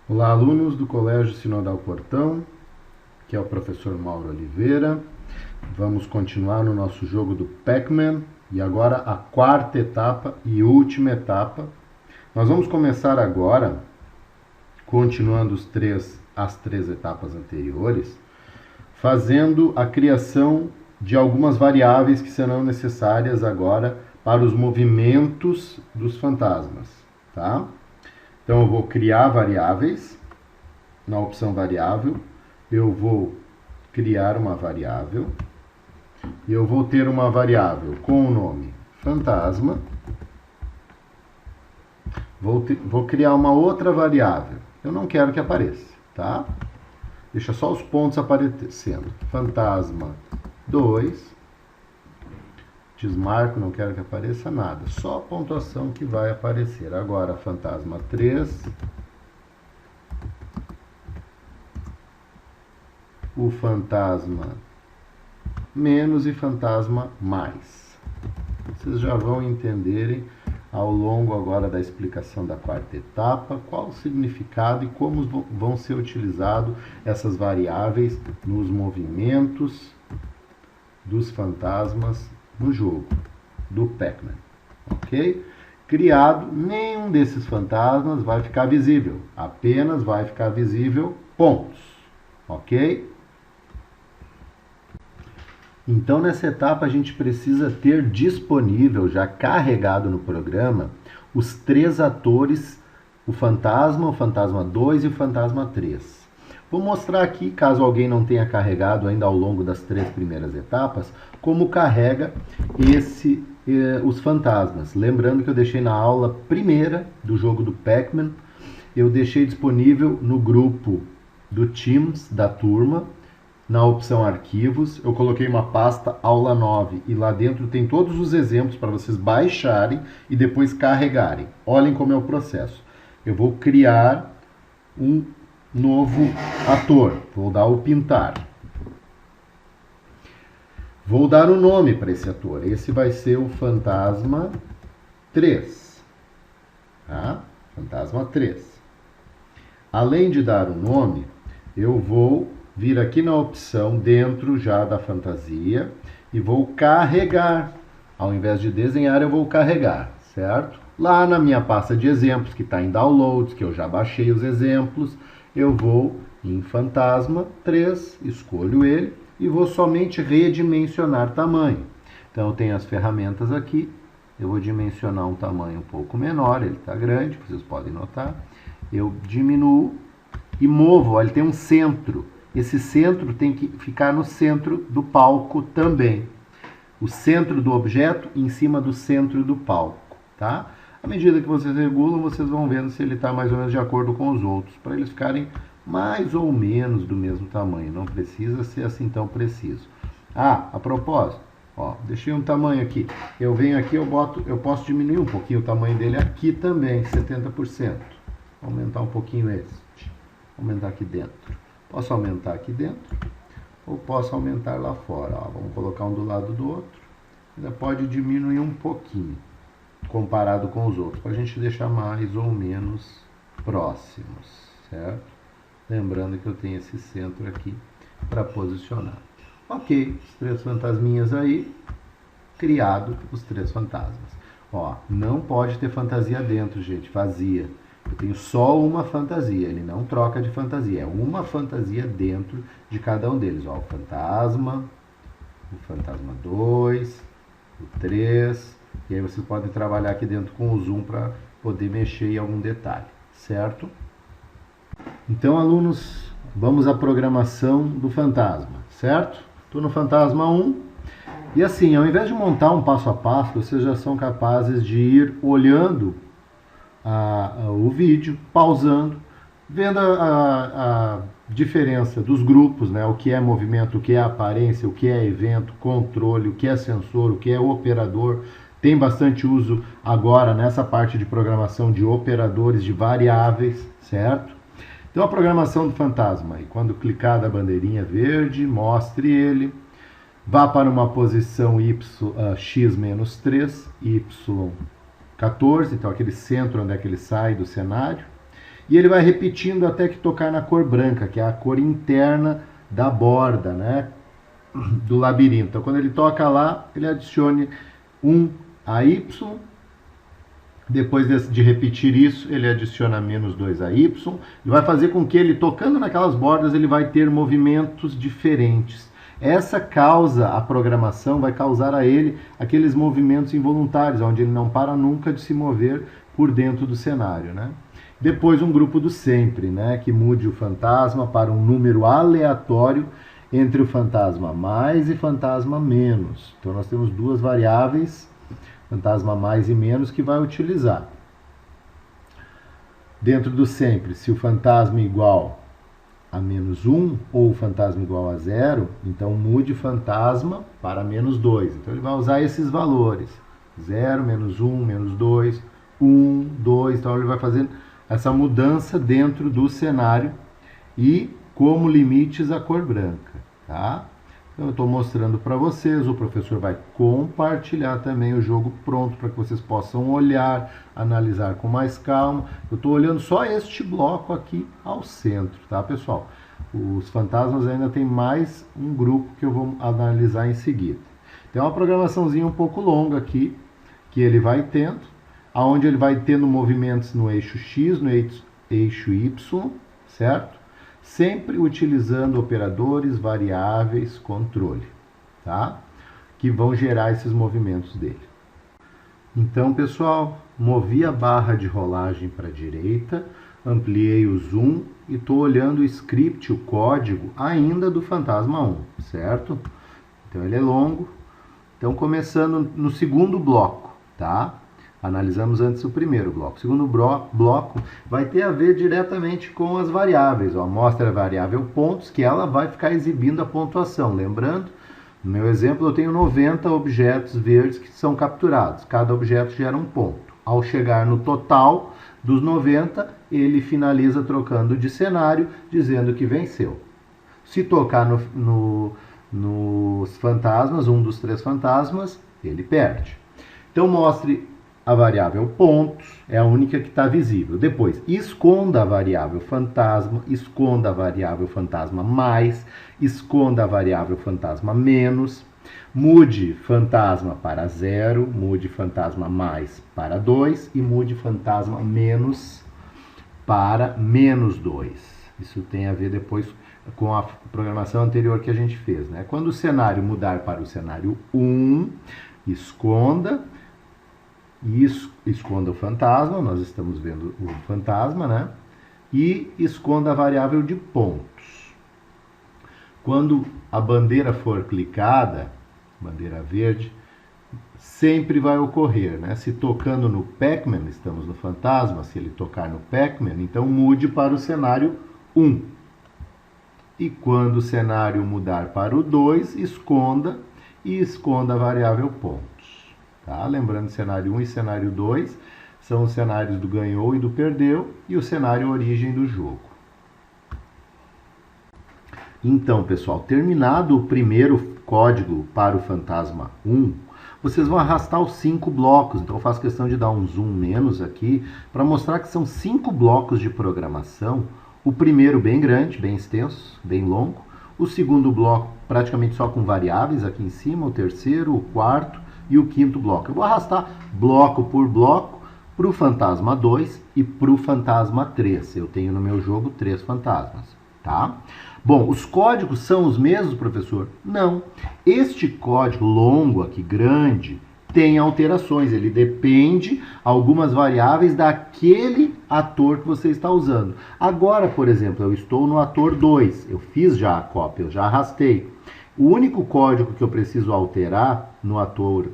Olá, alunos do Colégio Sinodal Portão, que é o professor Mauro Oliveira. Vamos continuar no nosso jogo do Pac-Man e agora a quarta etapa e última etapa. Nós vamos começar agora, continuando as três etapas anteriores, fazendo a criação de algumas variáveis que serão necessárias agora para os movimentos dos fantasmas, tá? Então eu vou criar variáveis. Na opção variável, eu vou criar uma variável e eu vou ter uma variável com o nome fantasma. Vou criar uma outra variável. Eu não quero que apareça, tá? Deixa só os pontos aparecendo. Fantasma 2. Desmarco, não quero que apareça nada. Só a pontuação que vai aparecer. Agora, fantasma 3. O fantasma menos e fantasma mais. Vocês já vão entenderem ao longo agora da explicação da quarta etapa qual o significado e como vão ser utilizadas essas variáveis nos movimentos dos fantasmas no jogo do Pac-Man, ok? Criado, nenhum desses fantasmas vai ficar visível, apenas vai ficar visível pontos, ok? Então, nessa etapa, a gente precisa ter disponível, já carregado no programa, os três atores, o fantasma 2 e o fantasma 3. Vou mostrar aqui, caso alguém não tenha carregado ainda ao longo das três primeiras etapas, como carrega os fantasmas. Lembrando que eu deixei na aula primeira do jogo do Pac-Man, eu deixei disponível no grupo do Teams da turma. Na opção arquivos, eu coloquei uma pasta aula 9 e lá dentro tem todos os exemplos para vocês baixarem e depois carregarem. Olhem como é o processo. Eu vou criar um novo ator, vou dar o pintar. Vou dar um nome para esse ator, esse vai ser o fantasma 3. Tá? Fantasma 3. Além de dar um nome, eu vou vir aqui na opção dentro já da fantasia e vou carregar. Ao invés de desenhar, eu vou carregar, certo? Lá na minha pasta de exemplos, que está em downloads, que eu já baixei os exemplos, eu vou em fantasma 3, escolho ele e vou somente redimensionar tamanho. Então eu tenho as ferramentas aqui, eu vou dimensionar um tamanho um pouco menor, ele está grande, vocês podem notar. Eu diminuo e movo, olha, ele tem um centro. Esse centro tem que ficar no centro do palco também. O centro do objeto em cima do centro do palco, tá? À medida que vocês regulam, vocês vão vendo se ele está mais ou menos de acordo com os outros, para eles ficarem mais ou menos do mesmo tamanho. Não precisa ser assim tão preciso. Ah, a propósito, ó, deixei um tamanho aqui. Eu venho aqui, eu posso diminuir um pouquinho o tamanho dele aqui também, 70%. Aumentar um pouquinho esse. Aumentar aqui dentro. Posso aumentar aqui dentro ou posso aumentar lá fora. Ó, vamos colocar um do lado do outro. Ainda pode diminuir um pouquinho comparado com os outros, para a gente deixar mais ou menos próximos, certo? Lembrando que eu tenho esse centro aqui para posicionar. Ok, os três fantasminhas aí, criado os três fantasmas. Ó, não pode ter fantasia dentro, gente, vazia. Eu tenho só uma fantasia, ele não troca de fantasia, é uma fantasia dentro de cada um deles. Ó, o fantasma 2, o 3, e aí vocês podem trabalhar aqui dentro com o zoom para poder mexer em algum detalhe, certo? Então, alunos, vamos à programação do fantasma, certo? Estou no fantasma 1, e assim, ao invés de montar um passo a passo, vocês já são capazes de ir olhando o vídeo, pausando, vendo a diferença dos grupos, né? O que é movimento, o que é aparência, o que é evento, controle, o que é sensor, o que é operador. Tem bastante uso agora nessa parte de programação de operadores, de variáveis, certo? Então a programação do fantasma, e quando clicar da bandeirinha verde, mostre ele, vá para uma posição x-3, y 14, então aquele centro onde é que ele sai do cenário, E ele vai repetindo até que tocar na cor branca, que é a cor interna da borda, né, do labirinto. Então, quando ele toca lá, ele adicione 1 AY. Depois de repetir isso, ele adiciona menos 2AY. E vai fazer com que ele, tocando naquelas bordas, ele vai ter movimentos diferentes. Essa causa, a programação vai causar a ele aqueles movimentos involuntários, onde ele não para nunca de se mover por dentro do cenário, né? Depois um grupo do sempre, né, que mude o fantasma para um número aleatório entre o fantasma mais e fantasma menos. Então nós temos duas variáveis, fantasma mais e menos, que vai utilizar. Dentro do sempre, se o fantasma igual a menos 1 ou o fantasma igual a 0, então mude fantasma para menos 2. Então ele vai usar esses valores. 0, menos 1, menos 2, 1, 2. Então ele vai fazendo essa mudança dentro do cenário e como limites a cor branca, tá? Então eu estou mostrando para vocês, o professor vai compartilhar também o jogo pronto para que vocês possam olhar, analisar com mais calma. Eu estou olhando só este bloco aqui ao centro, tá, pessoal? Os fantasmas ainda tem mais um grupo que eu vou analisar em seguida. Tem uma programaçãozinha um pouco longa aqui, que ele vai tendo, onde ele vai tendo movimentos no eixo X, no eixo Y, certo? Sempre utilizando operadores, variáveis, controle, tá? Que vão gerar esses movimentos dele. Então, pessoal, movi a barra de rolagem para a direita, ampliei o zoom e estou olhando o script, o código, ainda do Fantasma 1, certo? Então, ele é longo. Então, começando no segundo bloco, tá? Analisamos antes o primeiro bloco. O segundo bloco vai ter a ver diretamente com as variáveis. Ó, mostra a variável pontos, que ela vai ficar exibindo a pontuação. Lembrando, no meu exemplo, eu tenho 90 objetos verdes que são capturados. Cada objeto gera um ponto. Ao chegar no total dos 90, ele finaliza trocando de cenário, dizendo que venceu. Se tocar nos fantasmas, um dos 3 fantasmas, ele perde. Então, mostre a variável pontos, é a única que está visível. Depois, esconda a variável fantasma, esconda a variável fantasma mais, esconda a variável fantasma menos, mude fantasma para 0, mude fantasma mais para 2 e mude fantasma menos para menos 2. Isso tem a ver depois com a programação anterior que a gente fez, né? Quando o cenário mudar para o cenário 1, esconda o fantasma, nós estamos vendo o fantasma, né? E esconda a variável de pontos. Quando a bandeira for clicada, bandeira verde, sempre vai ocorrer, né? Se tocando no Pac-Man, estamos no fantasma, se ele tocar no Pac-Man, então mude para o cenário 1. E quando o cenário mudar para o 2, esconda a variável pontos. Tá? Lembrando, cenário 1 e cenário 2 são os cenários do ganhou e do perdeu e o cenário origem do jogo. Então, pessoal, terminado o primeiro código para o Fantasma 1, vocês vão arrastar os 5 blocos. Então, eu faço questão de dar um zoom menos aqui para mostrar que são 5 blocos de programação. O primeiro bem grande, bem extenso, bem longo. O segundo bloco praticamente só com variáveis aqui em cima. O terceiro, o quarto e o quinto bloco. Eu vou arrastar bloco por bloco para o Fantasma 2 e para o Fantasma 3. Eu tenho no meu jogo 3 fantasmas, tá? Bom, os códigos são os mesmos, professor? Não. Este código longo aqui, grande, tem alterações. Ele depende algumas variáveis daquele ator que você está usando. Agora, por exemplo, eu estou no ator 2. Eu fiz já a cópia, eu já arrastei. O único código que eu preciso alterar no ator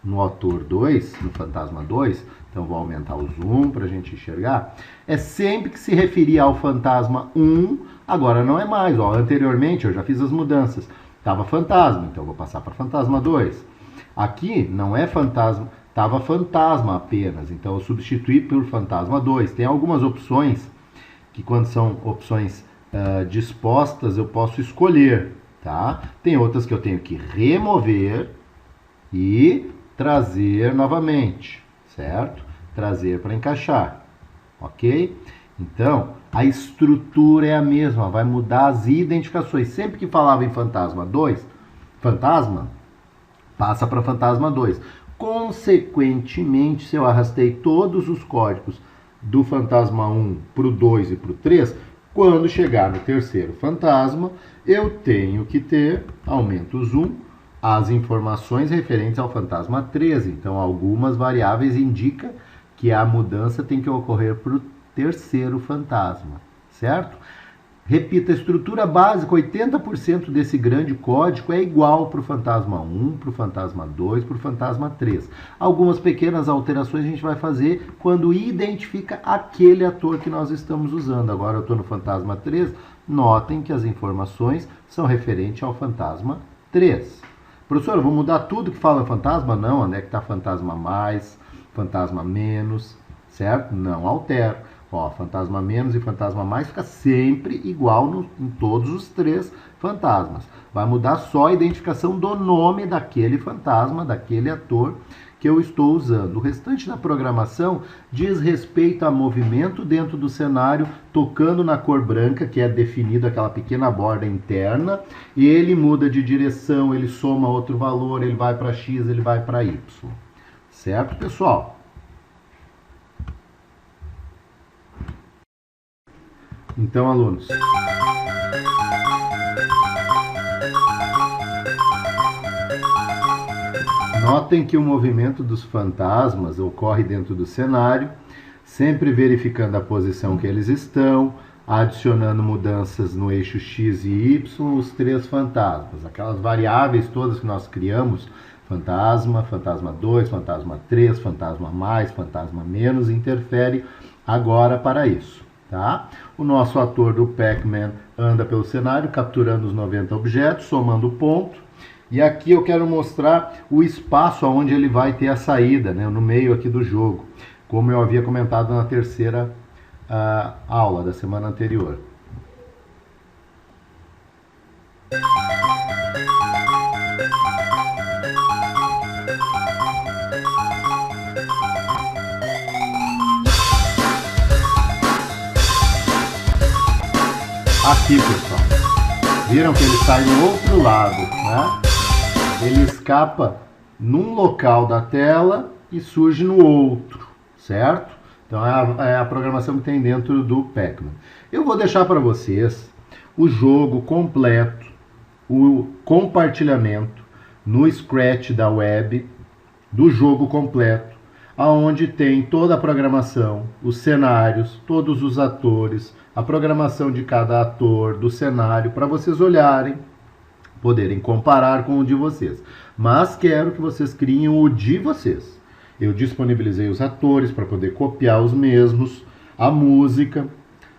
2, no Fantasma 2, então vou aumentar o zoom para a gente enxergar, é sempre que se referir ao Fantasma 1, agora não é mais. Ó, anteriormente eu já fiz as mudanças. Estava fantasma, então vou passar para Fantasma 2. Aqui não é fantasma, estava fantasma apenas, então eu substituí por Fantasma 2. Tem algumas opções que, quando são opções dispostas, eu posso escolher. Tá? Tem outras que eu tenho que remover e trazer novamente, certo? Trazer para encaixar, ok? Então, a estrutura é a mesma, vai mudar as identificações. Sempre que falava em fantasma 2, fantasma, passa para fantasma 2. Consequentemente, se eu arrastei todos os códigos do fantasma 1 para o 2 e para o 3, quando chegar no terceiro fantasma, eu tenho que ter, aumentos 1, as informações referentes ao fantasma 13. Então, algumas variáveis indicam que a mudança tem que ocorrer para o terceiro fantasma, certo? Repita, a estrutura básica, 80% desse grande código é igual para o fantasma 1, para o fantasma 2, para o fantasma 3. Algumas pequenas alterações a gente vai fazer quando identifica aquele ator que nós estamos usando. Agora eu estou no fantasma 3, notem que as informações são referentes ao fantasma 3. Professor, eu vou mudar tudo que fala fantasma? Não, onde é que está fantasma mais, fantasma menos, certo? Não altero. Ó, fantasma menos e fantasma mais fica sempre igual em todos os três fantasmas. Vai mudar só a identificação do nome daquele fantasma, daquele ator que eu estou usando. O restante da programação diz respeito a movimento dentro do cenário, tocando na cor branca, que é definido aquela pequena borda interna, e ele muda de direção, ele soma outro valor, ele vai para X, ele vai para Y. Certo, pessoal? Então, alunos, notem que o movimento dos fantasmas ocorre dentro do cenário, sempre verificando a posição que eles estão, adicionando mudanças no eixo X e Y, os três fantasmas, aquelas variáveis todas que nós criamos, fantasma, fantasma 2, fantasma 3, fantasma mais, fantasma menos, interfere agora para isso. Tá? O nosso ator do Pac-Man anda pelo cenário, capturando os 90 objetos, somando ponto. E aqui eu quero mostrar o espaço onde ele vai ter a saída, né? No meio aqui do jogo, como eu havia comentado na terceira aula da semana anterior. Aqui, pessoal, viram que ele sai do outro lado, né? Ele escapa num local da tela e surge no outro, certo? Então é a programação que tem dentro do Pac-Man. Eu vou deixar para vocês o jogo completo, o compartilhamento no Scratch da web do jogo completo, aonde tem toda a programação, os cenários, todos os atores, a programação de cada ator, do cenário, para vocês olharem, poderem comparar com o de vocês. Mas quero que vocês criem o de vocês. Eu disponibilizei os atores para poder copiar os mesmos, a música,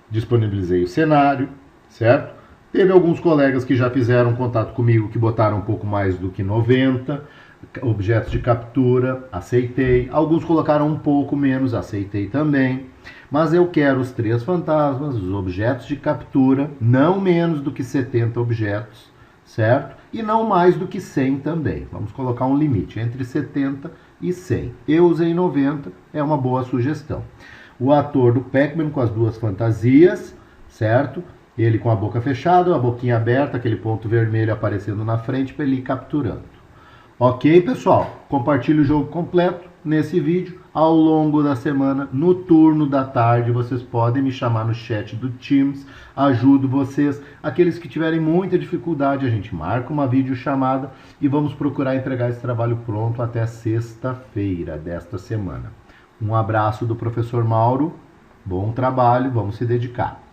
disponibilizei o cenário, certo? Teve alguns colegas que já fizeram contato comigo que botaram um pouco mais do que 90 objetos de captura, aceitei. Alguns colocaram um pouco menos, aceitei também. Mas eu quero os três fantasmas, os objetos de captura, não menos do que 70 objetos, certo? E não mais do que 100 também. Vamos colocar um limite entre 70 e 100. Eu usei 90, é uma boa sugestão. O ator do Pac-Man com as duas fantasias, certo? Ele com a boca fechada, a boquinha aberta, aquele ponto vermelho aparecendo na frente para ele ir capturando. Ok, pessoal? Compartilhe o jogo completo nesse vídeo. Ao longo da semana, no turno da tarde, vocês podem me chamar no chat do Teams. Ajudo vocês. Aqueles que tiverem muita dificuldade, a gente marca uma videochamada e vamos procurar entregar esse trabalho pronto até sexta-feira desta semana. Um abraço do professor Mauro. Bom trabalho, vamos se dedicar.